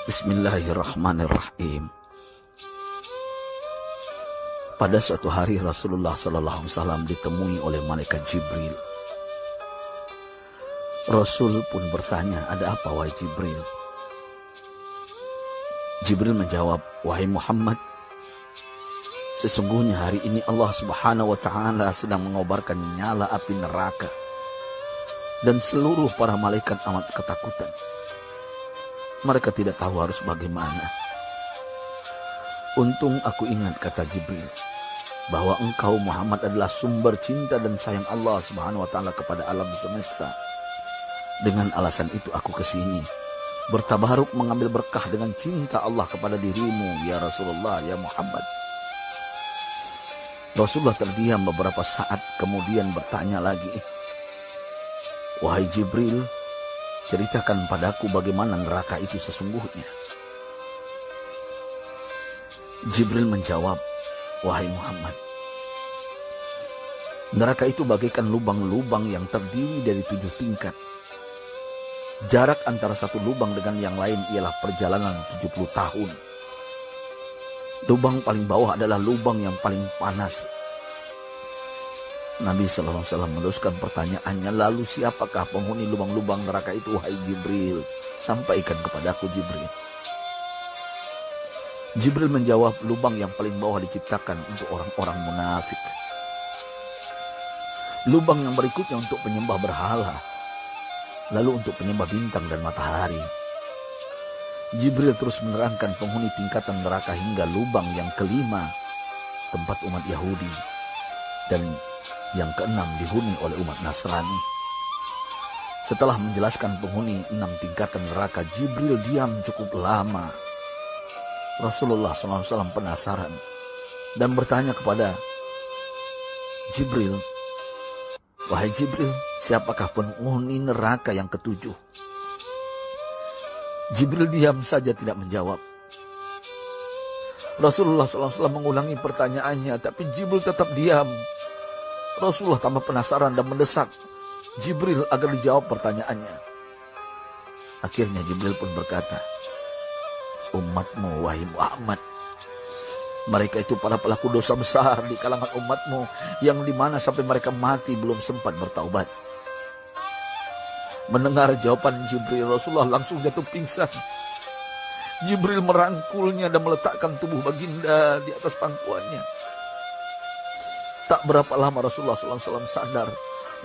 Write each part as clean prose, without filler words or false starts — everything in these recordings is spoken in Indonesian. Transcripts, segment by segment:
Bismillahirrahmanirrahim. Pada suatu hari Rasulullah SAW ditemui oleh malaikat Jibril. Rasul pun bertanya, "Ada apa wahai Jibril?" Jibril menjawab, "Wahai Muhammad, sesungguhnya hari ini Allah Subhanahu wa Ta'ala sedang mengobarkan nyala api neraka, dan seluruh para malaikat amat ketakutan. Mereka tidak tahu harus bagaimana. Untung aku ingat," kata Jibril, "bahwa engkau Muhammad adalah sumber cinta dan sayang Allah Subhanahu wa Ta'ala kepada alam semesta. Dengan alasan itu aku kesini, bertabaruk mengambil berkah dengan cinta Allah kepada dirimu, ya Rasulullah, ya Muhammad." Rasulullah terdiam beberapa saat, kemudian bertanya lagi, "Wahai Jibril, ceritakan padaku bagaimana neraka itu sesungguhnya." Jibril menjawab, "Wahai Muhammad, neraka itu bagaikan lubang-lubang yang terdiri dari 7 tingkat. Jarak antara satu lubang dengan yang lain ialah perjalanan 70 tahun. Lubang paling bawah adalah lubang yang paling panas." Nabi SAW meneruskan pertanyaannya, "Lalu siapakah penghuni lubang-lubang neraka itu wahai Jibril? Sampaikan kepadaku Jibril." Jibril menjawab, "Lubang yang paling bawah diciptakan untuk orang-orang munafik. Lubang yang berikutnya untuk penyembah berhala. Lalu untuk penyembah bintang dan matahari." Jibril terus menerangkan penghuni tingkatan neraka hingga lubang yang kelima, tempat umat Yahudi, dan yang keenam dihuni oleh umat Nasrani. Setelah menjelaskan penghuni 6 tingkatan neraka, Jibril diam cukup lama. Rasulullah SAW penasaran dan bertanya kepada Jibril, "Wahai Jibril, siapakah penghuni neraka yang ke-7?" Jibril diam saja tidak menjawab. Rasulullah SAW mengulangi pertanyaannya, tapi Jibril tetap diam. Rasulullah tambah penasaran dan mendesak Jibril agar dijawab pertanyaannya. Akhirnya Jibril pun berkata, "Umatmu wahai Muhammad, mereka itu para pelaku dosa besar di kalangan umatmu, yang dimana sampai mereka mati belum sempat bertaubat." Mendengar jawaban Jibril, Rasulullah langsung jatuh pingsan. Jibril merangkulnya dan meletakkan tubuh baginda di atas pangkuannya. Tak berapa lama Rasulullah SAW sadar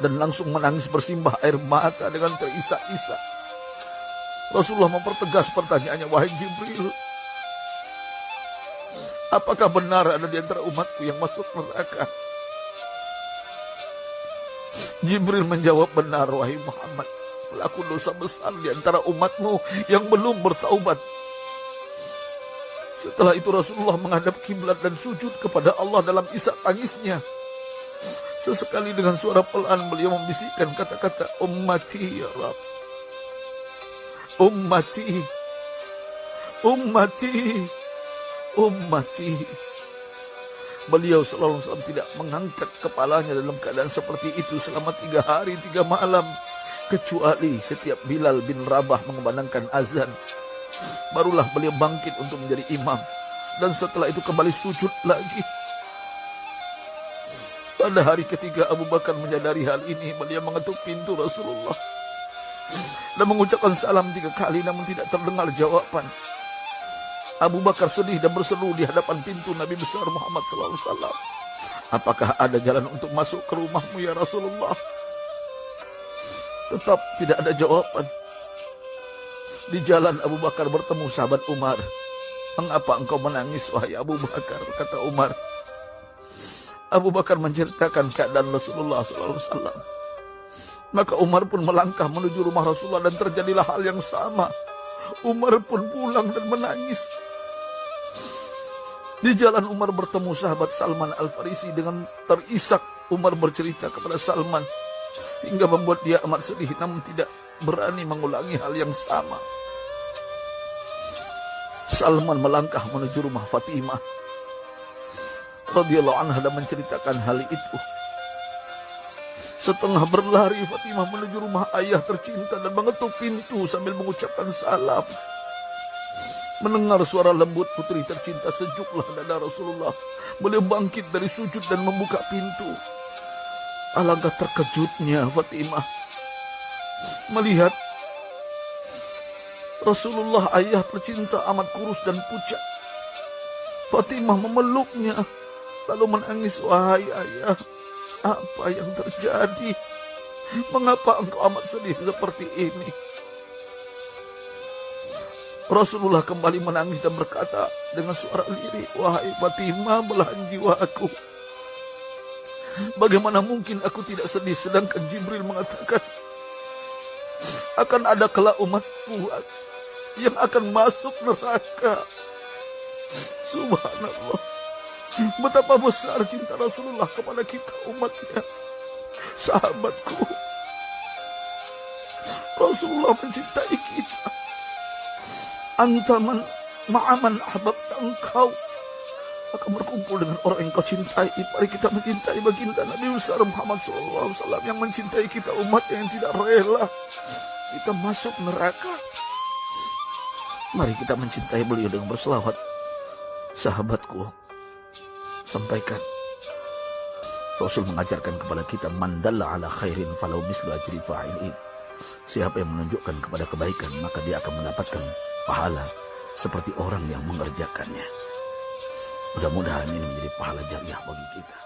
dan langsung menangis bersimbah air mata dengan terisak-isak. Rasulullah mempertegas pertanyaannya, "Wahai Jibril, apakah benar ada di antara umatku yang masuk neraka?" Jibril menjawab, "Benar wahai Muhammad, pelaku dosa besar di antara umatmu yang belum bertaubat." Setelah itu Rasulullah menghadap kiblat dan sujud kepada Allah dalam isak tangisnya. Sesekali dengan suara pelan beliau membisikkan kata-kata, "Ummati ya Rabb, ummati, ummati, ummati." Beliau SAW tidak mengangkat kepalanya dalam keadaan seperti itu selama 3 hari 3 malam. Kecuali setiap Bilal bin Rabah mengumandangkan azan, barulah beliau bangkit untuk menjadi imam. Dan setelah itu kembali sujud lagi. Pada hari ketiga Abu Bakar menyadari hal ini, beliau mengetuk pintu Rasulullah dan mengucapkan salam 3 kali namun tidak terdengar jawaban. Abu Bakar sedih dan berseru di hadapan pintu Nabi besar Muhammad SAW, "Apakah ada jalan untuk masuk ke rumahmu ya Rasulullah?" Tetap tidak ada jawaban. Di jalan Abu Bakar bertemu sahabat Umar. "Mengapa engkau menangis wahai Abu Bakar?" kata Umar. Abu Bakar menceritakan keadaan Rasulullah SAW. Maka Umar pun melangkah menuju rumah Rasulullah dan terjadilah hal yang sama. Umar pun pulang dan menangis. Di jalan Umar bertemu sahabat Salman Al-Farisi. Dengan terisak Umar bercerita kepada Salman hingga membuat dia amat sedih, namun tidak berani mengulangi hal yang sama. Salman melangkah menuju rumah Fatimah radhiyallahu anha dan menceritakan hal itu. Setengah berlari Fatimah menuju rumah ayah tercinta dan mengetuk pintu sambil mengucapkan salam. Mendengar suara lembut putri tercinta, sejuklah dada Rasulullah. Beliau bangkit dari sujud dan membuka pintu. Alangkah terkejutnya Fatimah melihat Rasulullah, ayah tercinta, amat kurus dan pucat. Fatimah memeluknya lalu menangis. Wahai ayah, apa yang terjadi? Mengapa engkau amat sedih seperti ini? Rasulullah kembali menangis dan berkata dengan suara lirih, wahai Fatimah, belahan jiwaku, bagaimana mungkin aku tidak sedih sedangkan Jibril mengatakan akan ada kelak umatku yang akan masuk neraka. Subhanallah, betapa besar cinta Rasulullah kepada kita umatnya. Sahabatku, Rasulullah mencintai kita. Antaman ma'aman ahbabta, engkau akan berkumpul dengan orang yang kau cintai. Mari kita mencintai baginda Nabi besar Muhammad SAW yang mencintai kita umat yang tidak rela kita masuk neraka. Mari kita mencintai beliau dengan berselawat. Sahabatku, sampaikan, Rasul mengajarkan kepada kita, man dalla ala khairin falau mislu ajri fa'ilin. Siapa yang menunjukkan kepada kebaikan, maka dia akan mendapatkan pahala seperti orang yang mengerjakannya. Mudah-mudahan ini menjadi pahala jariah bagi kita.